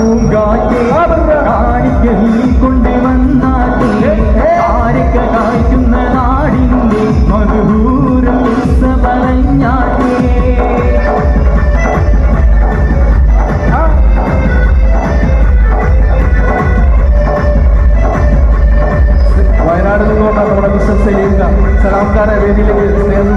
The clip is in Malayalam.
പൂങ്കാറ്റേ കാണിക്കല്ലി കൊണ്ടുവന്നാട്ടേ ആരൊക്കെ കായ്ക്കുന്ന നാടിന്റെ മധുപൂരം പറഞ്ഞാട്ടേ. വയനാട് നിന്നുകൊണ്ടാണ് നമ്മുടെ മിസ്റ്റർ സലീം സലാംകാരെ വേദിയിലേക്ക് സ്നേഹം